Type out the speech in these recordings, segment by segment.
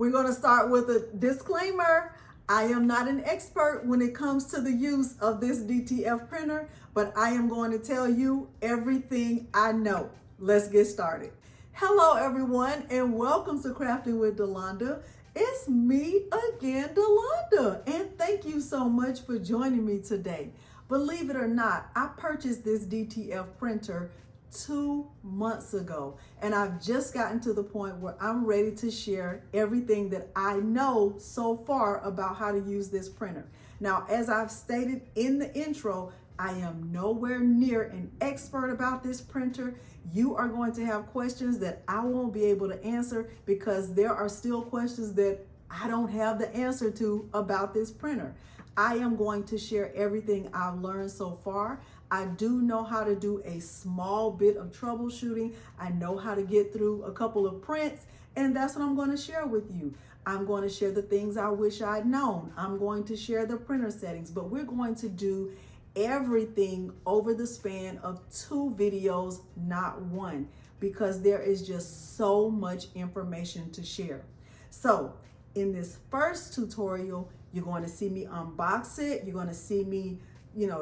We're going to start with a disclaimer. I am not an expert when it comes to the use of this DTF printer, but I am going to tell you everything I know. Let's get started. Hello everyone, and welcome to Crafting with Delonda. It's me again, Delonda, and thank you so much for joining me today. Believe it or not, I purchased this DTF printer 2 months ago, and I've just gotten to the point where I'm ready to share everything that I know so far about how to use this printer. Now, as I've stated in the intro, I am nowhere near an expert about this printer. You are going to have questions that I won't be able to answer because there are still questions that I don't have the answer to about this printer. I am going to share everything I've learned so far. I do know how to do a small bit of troubleshooting. I know how to get through a couple of prints, and that's what I'm going to share with you. I'm going to share the things I wish I'd known. I'm going to share the printer settings, but we're going to do everything over the span of 2 videos, not 1, because there is just so much information to share. So in this first tutorial, you're going to see me unbox it. You're going to see me,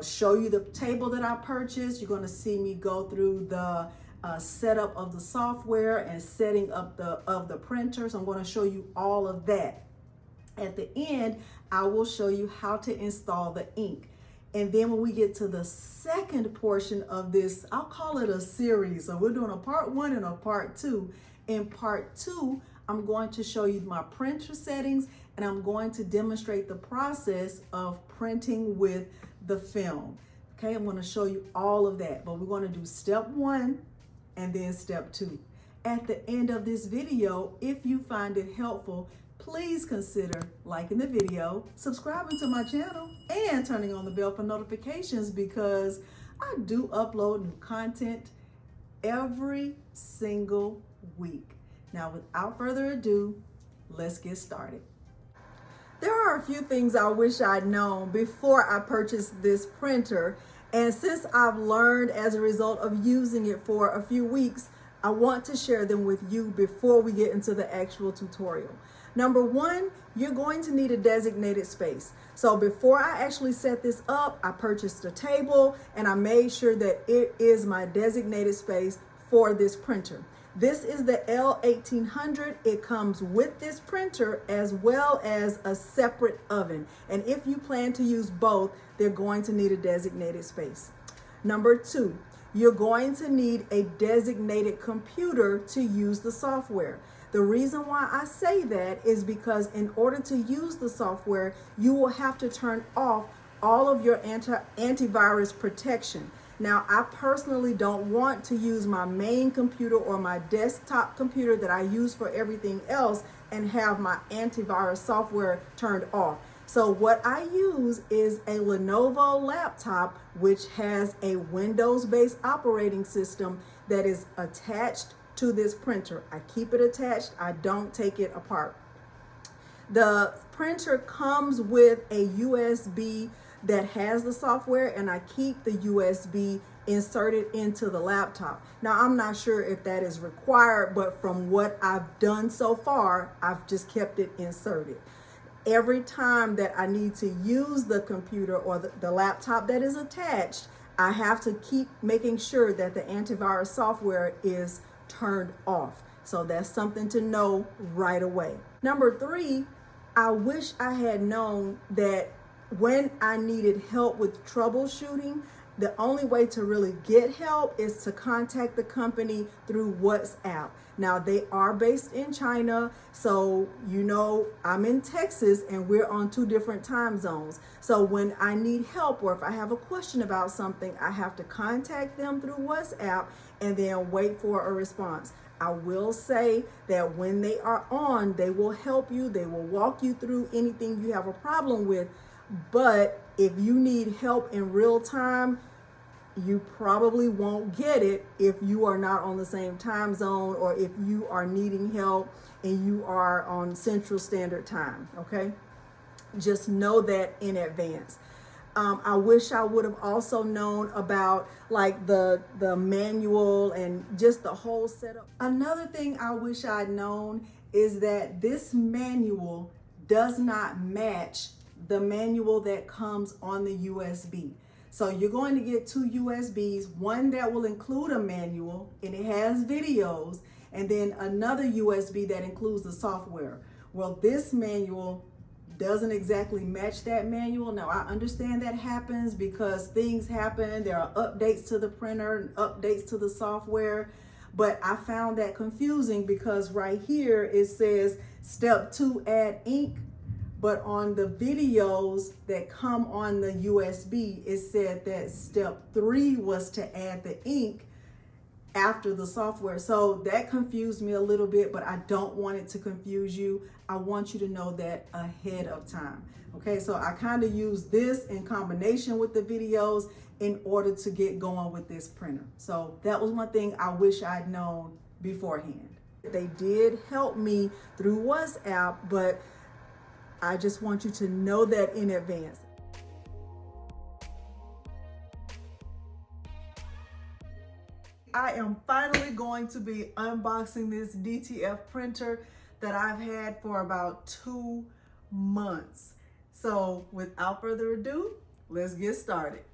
show you the table that I purchased. You're going to see me go through the setup of the software and setting up the printer. So I'm going to show you all of that. At the end, I will show you how to install the ink. And then when we get to the second portion of this, I'll call it a series. So we're doing a part 1 and a part 2. In part 2, I'm going to show you my printer settings, and I'm going to demonstrate the process of printing with the film. Okay, I'm going to show you all of that, but we're going to do step 1 and then step 2. At the end of this video, if you find it helpful, please consider liking the video, subscribing to my channel, and turning on the bell for notifications, because I do upload new content every single week. Now, without further ado, let's get started. There are a few things I wish I'd known before I purchased this printer, and since I've learned as a result of using it for a few weeks, I want to share them with you before we get into the actual tutorial. Number 1, you're going to need a designated space. So before I actually set this up, I purchased a table and I made sure that it is my designated space for this printer. This is the L1800. It comes with this printer as well as a separate oven. And if you plan to use both, they're going to need a designated space. Number 2, you're going to need a designated computer to use the software. The reason why I say that is because in order to use the software, you will have to turn off all of your antivirus protection. Now, I personally don't want to use my main computer or my desktop computer that I use for everything else and have my antivirus software turned off. So what I use is a Lenovo laptop, which has a Windows-based operating system that is attached to this printer. I keep it attached. I don't take it apart. The printer comes with a USB that has the software, and I keep the USB inserted into the laptop. Now, I'm not sure if that is required, but from what I've done so far, I've just kept it inserted. Every time that I need to use the computer or the laptop that is attached, I have to keep making sure that the antivirus software is turned off. So that's something to know right away. Number 3, I wish I had known that when I needed help with troubleshooting, the only way to really get help is to contact the company through WhatsApp. Now, they are based in China, so I'm in Texas and we're on 2 different time zones. So when I need help or if I have a question about something, I have to contact them through WhatsApp and then wait for a response. I will say that when they are on, they will help you. They will walk you through anything you have a problem with. But if you need help in real time, you probably won't get it if you are not on the same time zone or if you are needing help and you are on Central Standard Time, okay? Just know that in advance. I wish I would have also known about like the manual and just the whole setup. Another thing I wish I'd known is that this manual does not match the manual that comes on the USB. So you're going to get two USBs, one that will include a manual and it has videos, and then another USB that includes the software. Well, this manual doesn't exactly match that manual. Now, I understand that happens because things happen. There are updates to the printer and updates to the software, but I found that confusing because right here it says step 2, add ink. But on the videos that come on the USB, it said that step 3 was to add the ink after the software. So that confused me a little bit, but I don't want it to confuse you. I want you to know that ahead of time. Okay, so I kind of use this in combination with the videos in order to get going with this printer. So that was one thing I wish I'd known beforehand. They did help me through WhatsApp, but I just want you to know that in advance. I am finally going to be unboxing this DTF printer that I've had for about 2 months. So without further ado, let's get started.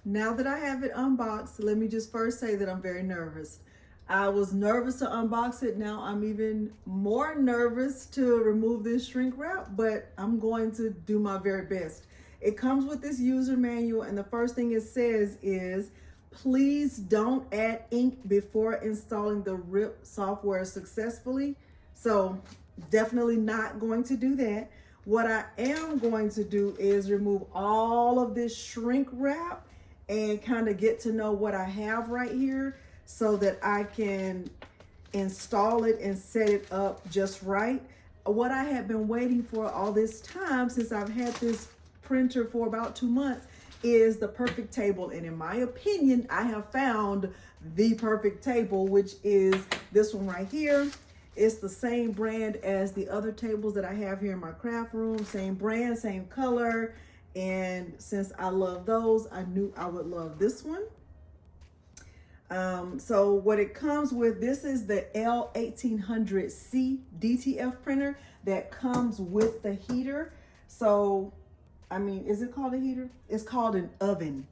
Now that I have it unboxed, let me just first say that I'm very nervous. I was nervous to unbox it. Now I'm even more nervous to remove this shrink wrap, but I'm going to do my very best. It comes with this user manual, and the first thing it says is, please don't add ink before installing the RIP software successfully. So definitely not going to do that. What I am going to do is remove all of this shrink wrap and kind of get to know what I have right here, so that I can install it and set it up just right. What I have been waiting for all this time, since I've had this printer for about 2 months, is the perfect table. And in my opinion, I have found the perfect table, which is this one right here. It's the same brand as the other tables that I have here in my craft room. Same brand, same color. And since I love those, I knew I would love this one. So what it comes with, this is the L1800 Dtf printer that comes with the heater. So, I mean, is it called a heater? It's called an oven.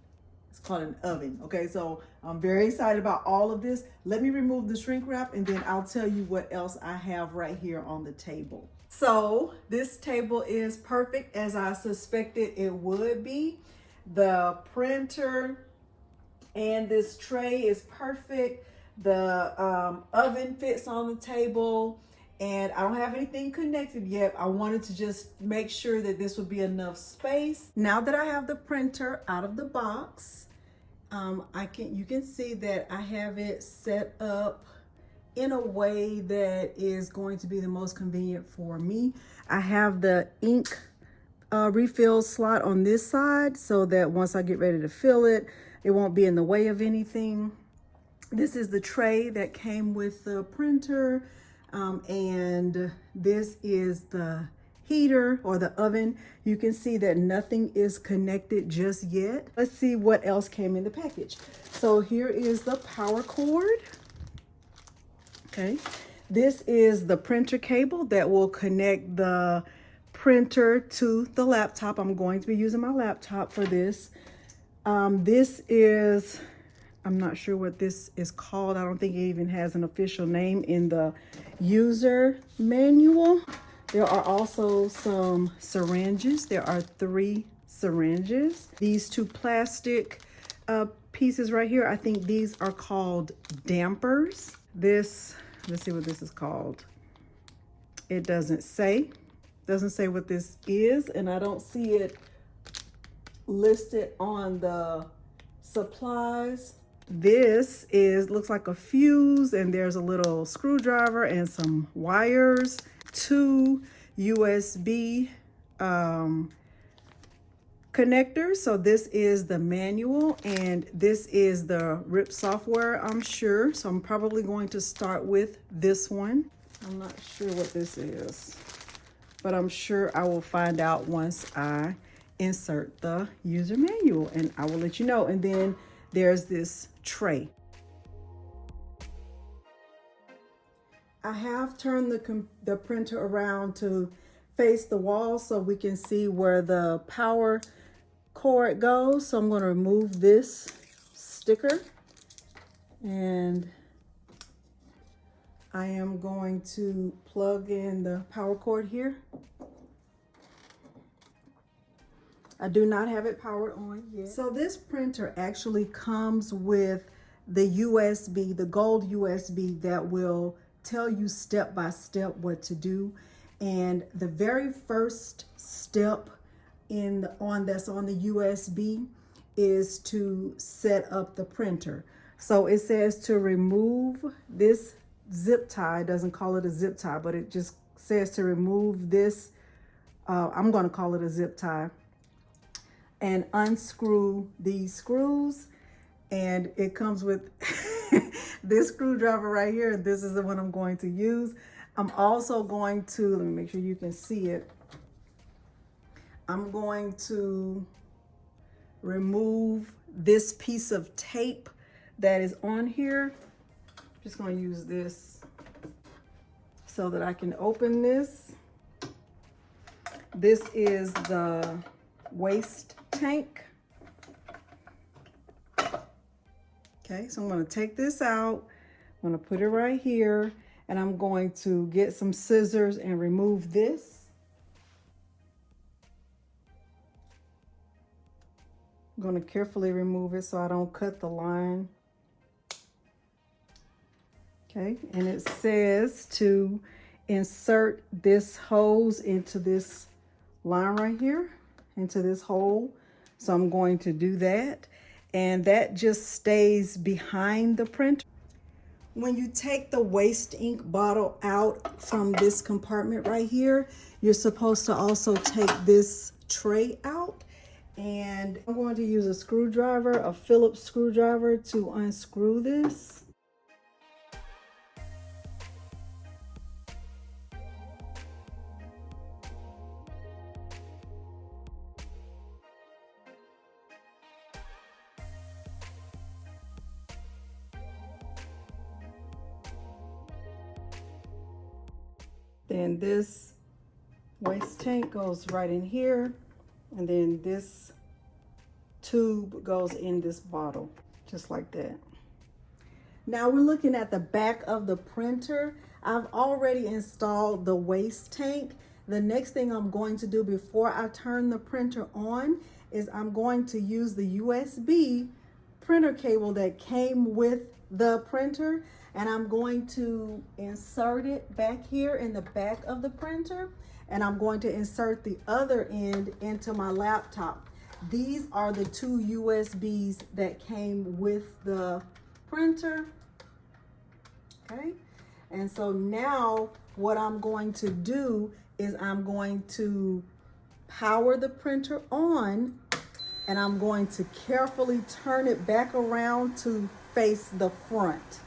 It's called an oven. Okay, so I'm very excited about all of this. Let me remove the shrink wrap and then I'll tell you what else I have right here on the table. So this table is perfect as I suspected it would be. The printer and this tray is perfect. The oven fits on the table, and I don't have anything connected yet. I wanted to just make sure that this would be enough space. Now that I have the printer out of the box, you can see that I have it set up in a way that is going to be the most convenient for me. I have the ink refill slot on this side so that once I get ready to fill it, it won't be in the way of anything. This is the tray that came with the printer, and this is the heater or the oven. You can see that nothing is connected just yet. Let's see what else came in the package. So here is the power cord. Okay, this is the printer cable that will connect the printer to the laptop. I'm going to be using my laptop for this. This is, I'm not sure what this is called. I don't think it even has an official name in the user manual. There are also some syringes. There are 3 syringes. These 2 plastic pieces right here, I think these are called dampers. This, let's see what this is called. It doesn't say what this is, and I don't see it listed on the supplies. This looks like a fuse, and there's a little screwdriver and some wires. 2 USB connectors. So this is the manual and this is the RIP software, I'm sure. So I'm probably going to start with this one. I'm not sure what this is, but I'm sure I will find out once I insert the user manual, and I will let you know. And then there's this tray. I have turned the printer around to face the wall so we can see where the power cord goes. So I'm going to remove this sticker, and I am going to plug in the power cord here. I do not have it powered on yet. So this printer actually comes with the USB, the gold USB that will tell you step by step what to do. And the very first step that's on the USB is to set up the printer. So it says to remove this zip tie. It doesn't call it a zip tie, but it just says to remove this. I'm going to call it a zip tie, and unscrew these screws. And it comes with this screwdriver right here. This is the one I'm going to use. I'm also going to, let me make sure you can see it. I'm going to remove this piece of tape that is on here. I'm just going to use this so that I can open this. This is the waste tank. Okay, so I'm going to take this out. I'm going to put it right here, and I'm going to get some scissors and remove this. I'm going to carefully remove it so I don't cut the line. Okay, and it says to insert this hose into this line right here, into this hole. So I'm going to do that. And that just stays behind the printer. When you take the waste ink bottle out from this compartment right here, you're supposed to also take this tray out. And I'm going to use a screwdriver, a Phillips screwdriver, to unscrew this. Then this waste tank goes right in here, and then this tube goes in this bottle, just like that. Now we're looking at the back of the printer. I've already installed the waste tank. The next thing I'm going to do before I turn the printer on is I'm going to use the USB printer cable that came with the printer, and I'm going to insert it back here in the back of the printer, and I'm going to insert the other end into my laptop. These are the two USBs that came with the printer. Okay, and so now what I'm going to do is I'm going to power the printer on, and I'm going to carefully turn it back around to face the front.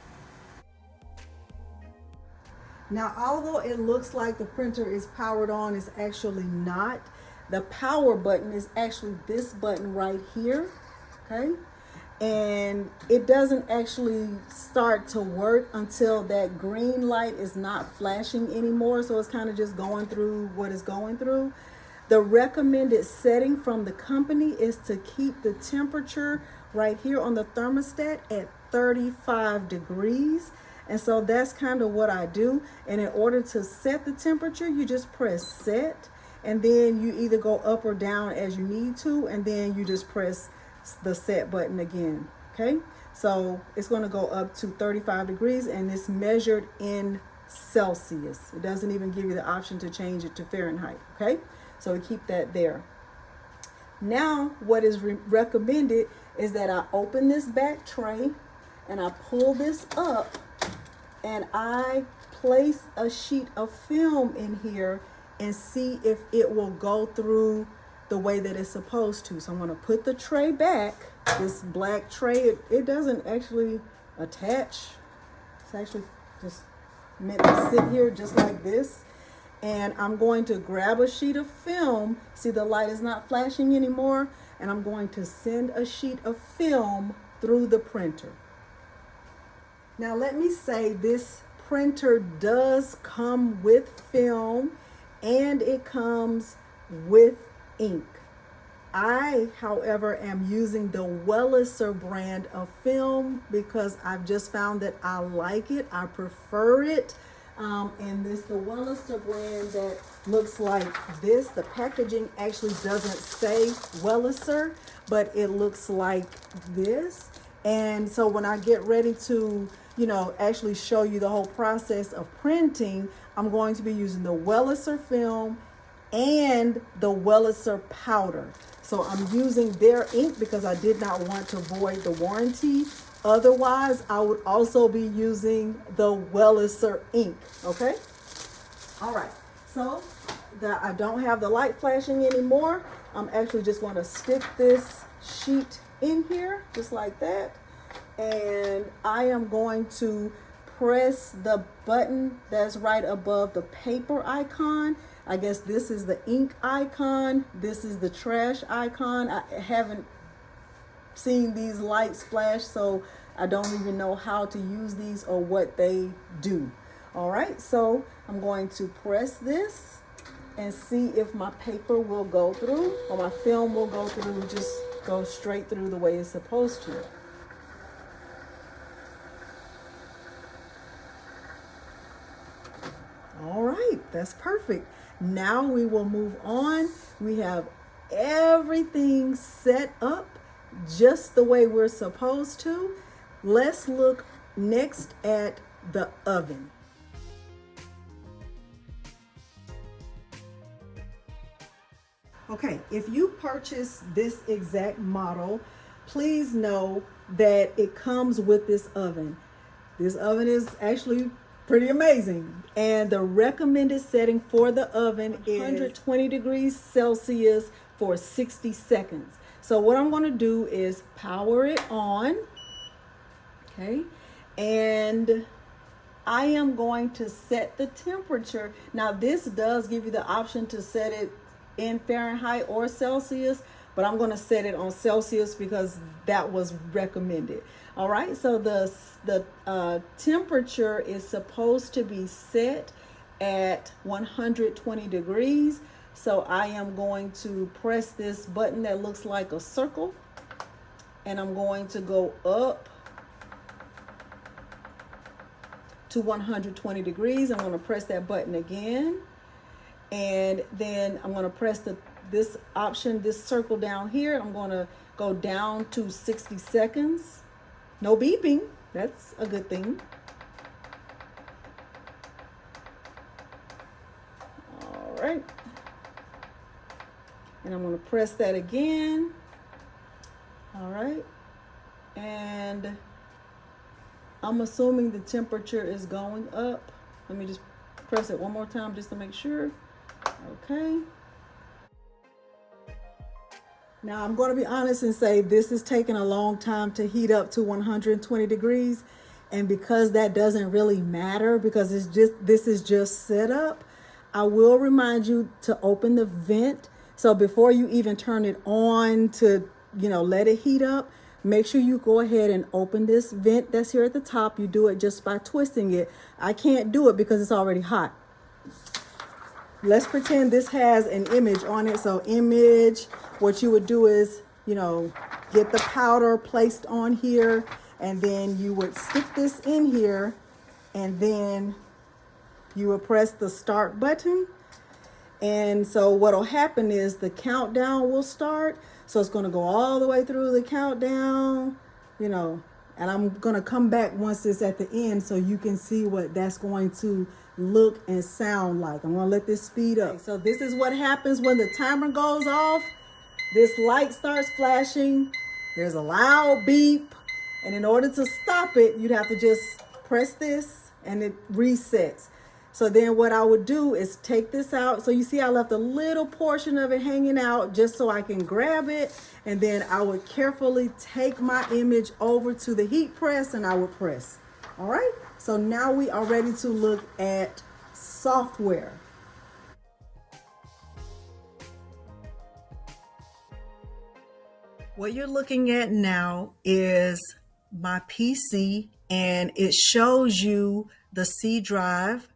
Now, although it looks like the printer is powered on, it's actually not. The power button is actually this button right here, okay? And it doesn't actually start to work until that green light is not flashing anymore. So it's kind of just going through what it's going through. The recommended setting from the company is to keep the temperature right here on the thermostat at 35 degrees. And so that's kind of what I do. And in order to set the temperature, you just press set, and then you either go up or down as you need to, and then you just press the set button again. Okay, so it's going to go up to 35 degrees, and it's measured in Celsius. It doesn't even give you the option to change it to Fahrenheit. Okay, so we keep that there. Now what is recommended is that I open this back tray and I pull this up, and I place a sheet of film in here and see if it will go through the way that it's supposed to. So I'm going to put the tray back, this black tray. It doesn't actually attach. It's actually just meant to sit here just like this. And I'm going to grab a sheet of film. See, the light is not flashing anymore. And I'm going to send a sheet of film through the printer. Now let me say this printer does come with film and it comes with ink. I, however, am using the Welacer brand of film because I've just found that I like it. I prefer it. And this the Welacer brand that looks like this. The packaging actually doesn't say Welacer, but it looks like this. And so when I get ready to, actually show you the whole process of printing, I'm going to be using the Welacer film and the Welacer powder. So I'm using their ink because I did not want to void the warranty. Otherwise, I would also be using the Welacer ink, okay? All right, so that I don't have the light flashing anymore. I'm actually just going to stick this sheet in here, just like that. And I am going to press the button that's right above the paper icon. I guess this is the ink icon. This is the trash icon. I haven't seen these lights flash, so I don't even know how to use these or what they do. All right, so I'm going to press this and see if my paper will go through or my film will go through, just go straight through the way it's supposed to. All right, that's perfect. Now we will move on. We have everything set up just the way we're supposed to. Let's look next at the oven. Okay, if you purchase this exact model, please know that it comes with this oven. This oven is actually pretty amazing. And the recommended setting for the oven is 120 degrees Celsius for 60 seconds. So what I'm going to do is power it on. Okay. And I am going to set the temperature. Now this does give you the option to set it in Fahrenheit or Celsius, but I'm going to set it on Celsius because that was recommended. All right, so the temperature is supposed to be set at 120 degrees. So I am going to press this button that looks like a circle, and I'm going to go up to 120 degrees. I'm going to press that button again, and then I'm going to press this option, this circle down here. I'm going to go down to 60 seconds. No beeping. That's a good thing. All right. And I'm going to press that again. All right. And I'm assuming the temperature is going up. Let me just press it one more time just to make sure. Okay. Now I'm going to be honest and say this is taking a long time to heat up to 120 degrees. And because that doesn't really matter, because this is just set up, I will remind you to open the vent. So before you even turn it on to, let it heat up, make sure you go ahead and open this vent that's here at the top. You do it just by twisting it. I can't do it because it's already hot. Let's pretend this has an image on it. So image, what you would do is, get the powder placed on here, and then you would stick this in here, and then you would press the start button. And so what'll happen is the countdown will start. So it's going to go all the way through the countdown, and I'm going to come back once it's at the end so you can see what that's going to look and sound like. I'm going to let this speed up. So this is what happens when the timer goes off. This light starts flashing. There's a loud beep. And in order to stop it, you'd have to just press this and it resets. So then what I would do is take this out. So you see I left a little portion of it hanging out just so I can grab it. And then I would carefully take my image over to the heat press and I would press. All right. So now we are ready to look at software. What you're looking at now is my PC, and it shows you the C drive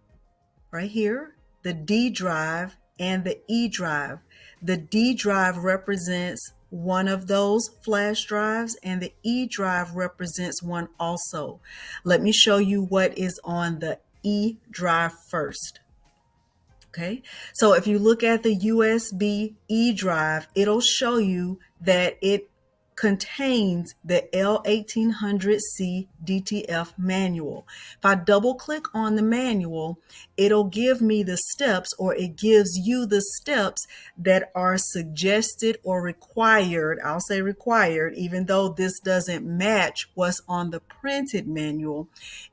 right here, the D drive, and the E drive. The D drive represents one of those flash drives, and the E drive represents one also. Let me show you what is on the E drive first. Okay, so if you look at the USB E drive, it'll show you that it contains the L1800 Dtf manual. If I double click on the manual, it'll give me the steps, or it gives you the steps that are suggested or required. I'll say required, even though this doesn't match what's on the printed manual.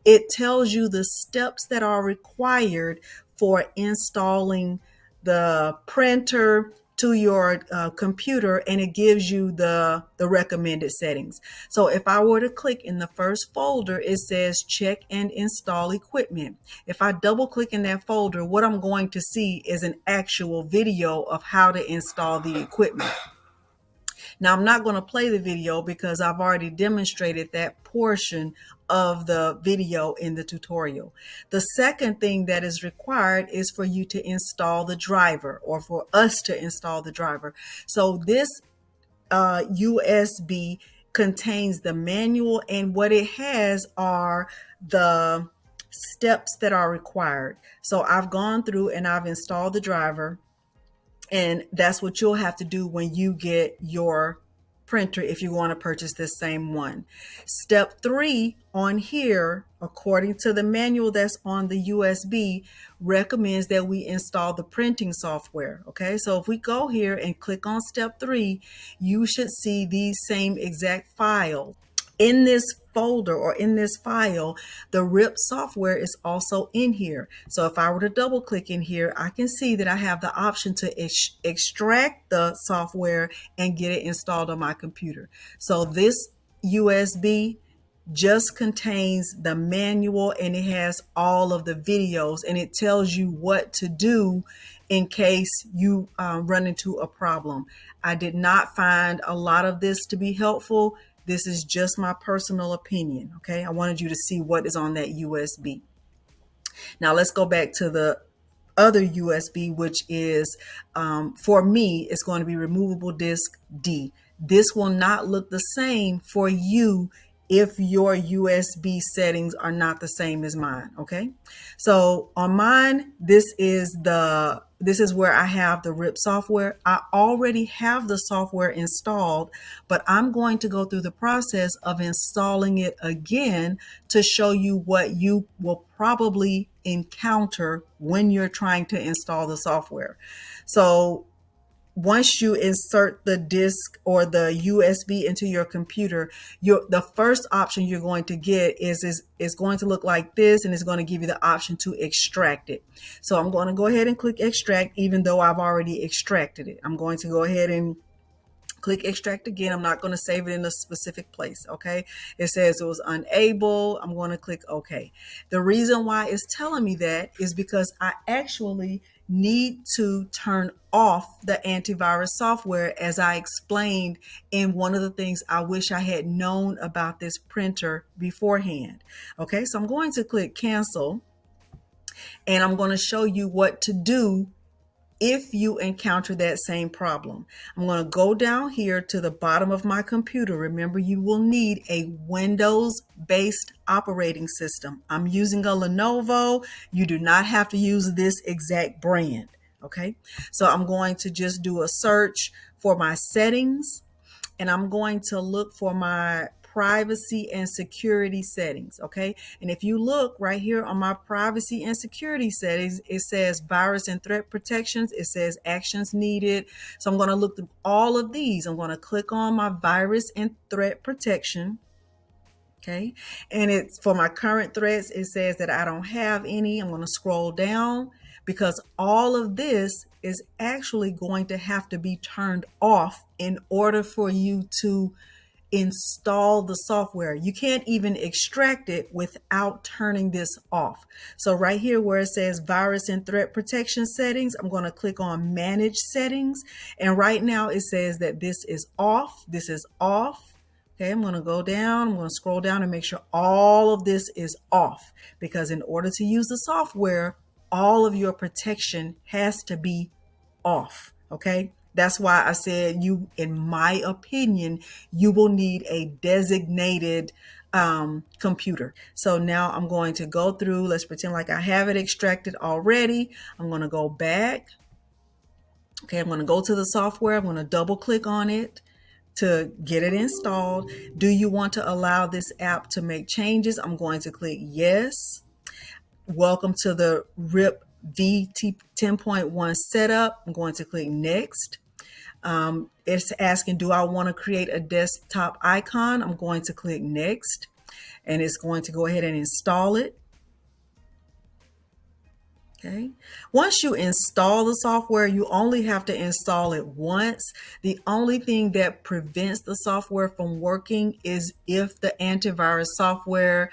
It tells you the steps that are required for installing the printer to your computer, and it gives you the recommended settings. So if I were to click in the first folder, it says check and install equipment. If I double click in that folder, what I'm going to see is an actual video of how to install the equipment. Now, I'm not going to play the video because I've already demonstrated that portion of the video in the tutorial. The second thing that is required is for you to install the driver, or for us to install the driver. So this USB contains the manual, and what it has are the steps that are required. So I've gone through and I've installed the driver. And that's what you'll have to do when you get your printer, if you want to purchase this same one. Step 3 on here, according to the manual that's on the USB, recommends that we install the printing software. Okay, so if we go here and click on step 3, you should see these same exact files. In this folder, or in this file, the RIP software is also in here. So if I were to double click in here, I can see that I have the option to extract the software and get it installed on my computer. So this USB just contains the manual, and it has all of the videos, and it tells you what to do in case you run into a problem. I did not find a lot of this to be helpful. This is just my personal opinion, okay? I wanted you to see what is on that USB. Now let's go back to the other USB, which is, for me, it's going to be removable disk D. This will not look the same for you if your USB settings are not the same as mine, okay? So on mine, this is where I have the RIP software. I already have the software installed, but I'm going to go through the process of installing it again to show you what you will probably encounter when you're trying to install the software. So once you insert the disk or the USB into your computer, the first option you're going to get is going to look like this, and it's going to give you the option to extract it. So I'm going to go ahead and click extract, even though I've already extracted it. I'm going to go ahead and click extract again. I'm not going to save it in a specific place, okay? It says it was unable. I'm going to click OK. The reason why it's telling me that is because I actually need to turn off the antivirus software, as I explained in one of the things I wish I had known about this printer beforehand. Okay, so I'm going to click cancel, and I'm going to show you what to do if you encounter that same problem. I'm going to go down here to the bottom of my computer. Remember, you will need a Windows-based operating system. I'm using a Lenovo. You do not have to use this exact brand, okay? So I'm going to just do a search for my settings, and I'm going to look for my privacy and security settings, okay? And if you look right here on my privacy and security settings, it says virus and threat protections. It says actions needed. So I'm going to look through all of these. I'm going to click on my virus and threat protection, okay? And it's for my current threats. It says that I don't have any. I'm going to scroll down, because all of this is actually going to have to be turned off in order for you to install the software. You can't even extract it without turning this off. So right here where it says virus and threat protection settings, I'm going to click on manage settings. And right now it says that this is off. This is off. Okay, I'm going to go down. I'm going to scroll down and make sure all of this is off, because in order to use the software, all of your protection has to be off. Okay, that's why I said you, in my opinion, you will need a designated computer. So now I'm going to go through, let's pretend like I have it extracted already. I'm going to go back. Okay, I'm going to go to the software. I'm going to double click on it to get it installed. Do you want to allow this app to make changes? I'm going to click yes. Welcome to the RIP VT 10.1 setup. I'm going to click next. It's asking, do I want to create a desktop icon? I'm going to click next, and it's going to go ahead and install it. Okay. Once you install the software, you only have to install it once. The only thing that prevents the software from working is if the antivirus software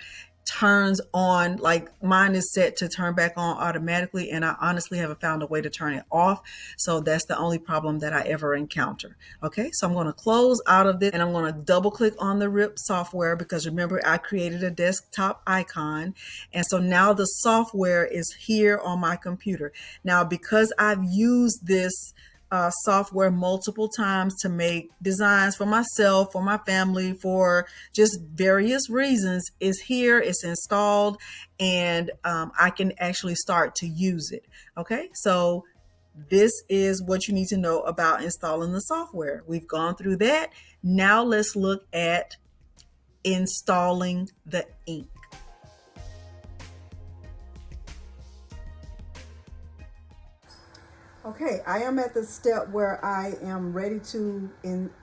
turns on, like mine is set to turn back on automatically, and I honestly haven't found a way to turn it off. So that's the only problem that I ever encounter. Okay, so I'm going to close out of this, and I'm going to double click on the RIP software, because remember I created a desktop icon, and so now the software is here on my computer. Now, because I've used this software multiple times to make designs for myself, for my family, for just various reasons, is here, it's installed, and I can actually start to use it. Okay, so this is what you need to know about installing the software. We've gone through that. Now let's look at installing the ink. Okay, I am at the step where I am ready to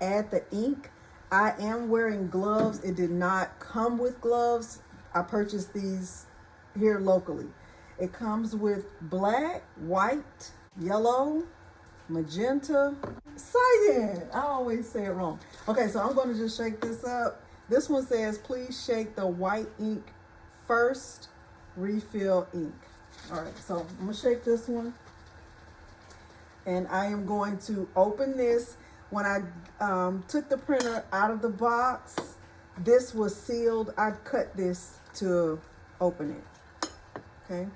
add the ink. I am wearing gloves. It did not come with gloves. I purchased these here locally. It comes with black, white, yellow, magenta, cyan. I always say it wrong. Okay, so I'm going to just shake this up. This one says, please shake the white ink first, refill ink. All right, so I'm going to shake this one. And I am going to open this. When I took the printer out of the box, this was sealed. I cut this to open it. Okay.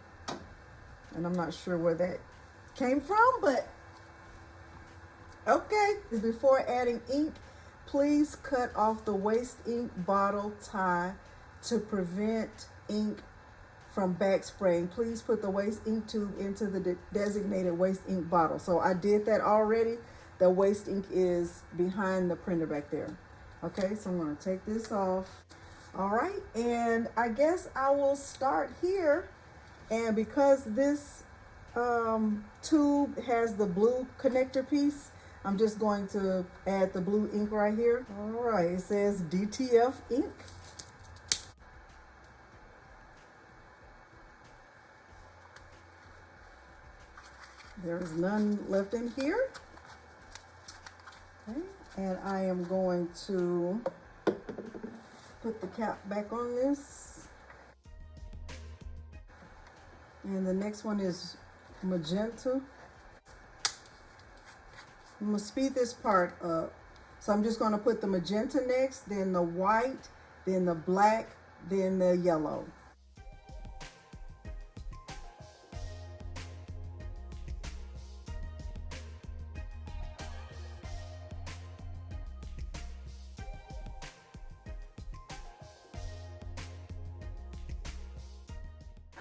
And I'm not sure where that came from, but okay. Before adding ink, please cut off the waste ink bottle tie to prevent ink from back spraying. Please put the waste ink tube into the designated waste ink bottle. So I did that already. The waste ink is behind the printer back there. Okay, so I'm going to take this off. All right, and I guess I will start here. And because this tube has the blue connector piece, I'm just going to add the blue ink right here. All right, it says DTF ink. There's none left in here. Okay, and I am going to put the cap back on this. And the next one is magenta. I'm going to speed this part up. So I'm just going to put the magenta next, then the white, then the black, then the yellow.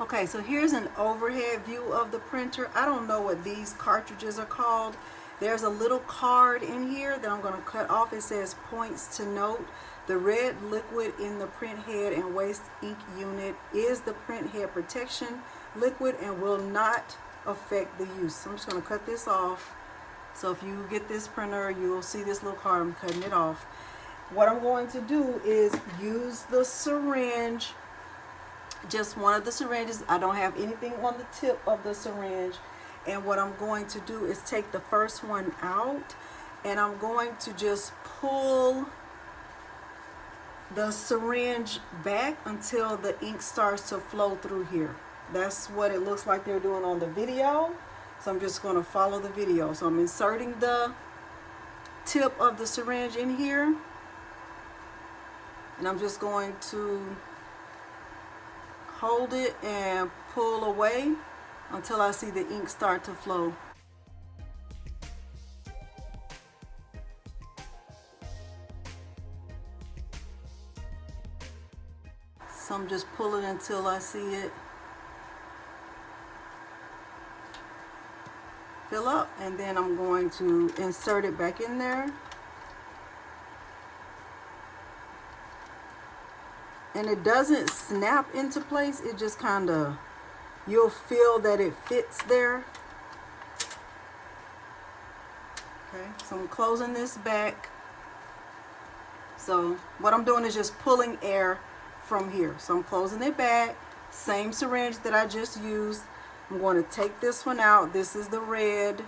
Okay, so here's an overhead view of the printer. I don't know what these cartridges are called. There's a little card in here that I'm going to cut off. It says points to note. The red liquid in the print head and waste ink unit is the print head protection liquid and will not affect the use. So I'm just going to cut this off. So if you get this printer, you'll see this little card. I'm cutting it off. What I'm going to do is use the syringe, just one of the syringes. I don't have anything on the tip of the syringe. And what I'm going to do is take the first one out, and I'm going to just pull the syringe back until the ink starts to flow through here. That's what it looks like they're doing on the video. So I'm just going to follow the video. So I'm inserting the tip of the syringe in here, and I'm just going to hold it and pull away until I see the ink start to flow. So I'm just pulling until I see it fill up, and then I'm going to insert it back in there. And it doesn't snap into place, it just kind of, you'll feel that it fits there. Okay, so I'm closing this back. So what I'm doing is just pulling air from here. So I'm closing it back, same syringe that I just used. I'm going to take this one out. This is the red.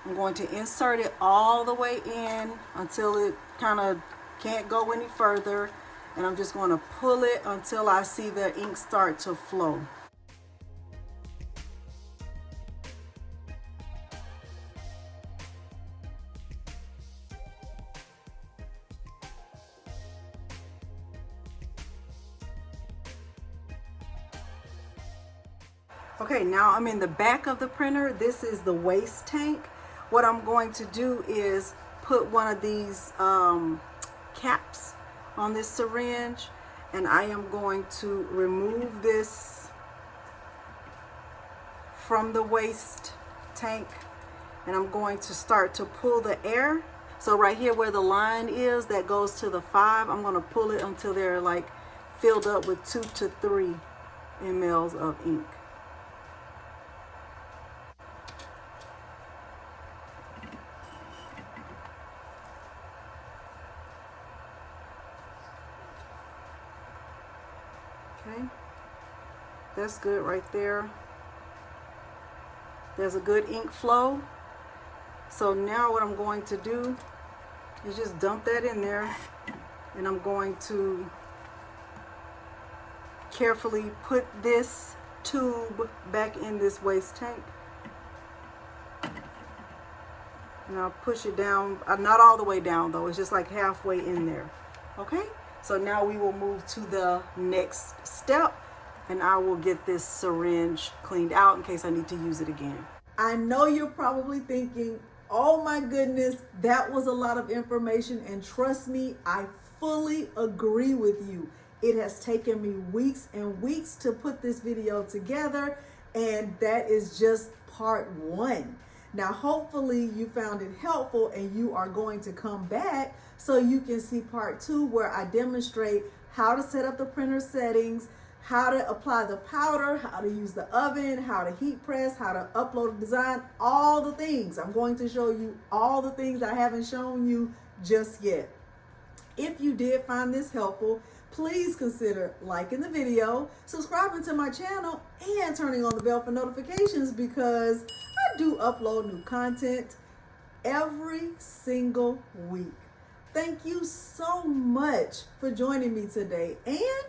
I'm going to insert it all the way in until it kind of can't go any further. And I'm just going to pull it until I see the ink start to flow. Okay, now I'm in the back of the printer. This is the waste tank. What I'm going to do is put one of these caps on this syringe, and I am going to remove this from the waste tank, and I'm going to start to pull the air. So right here where the line is that goes to the 5, I'm going to pull it until they're like filled up with 2 to 3 mLs of ink. Okay, that's good right there. There's a good ink flow. So now what I'm going to do is just dump that in there, and I'm going to carefully put this tube back in this waste tank. And I'll push it down, not all the way down though, it's just like halfway in there. Okay, so now we will move to the next step, and I will get this syringe cleaned out in case I need to use it again. I know you're probably thinking, oh my goodness, that was a lot of information, and trust me, I fully agree with you. It has taken me weeks and weeks to put this video together, and that is just part 1. Now, hopefully you found it helpful, and you are going to come back so you can see part 2, where I demonstrate how to set up the printer settings, how to apply the powder, how to use the oven, how to heat press, how to upload a design, all the things. I'm going to show you all the things I haven't shown you just yet. If you did find this helpful, please consider liking the video, subscribing to my channel, and turning on the bell for notifications, because I do upload new content every single week. Thank you so much for joining me today, and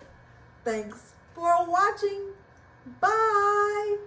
thanks for watching. Bye.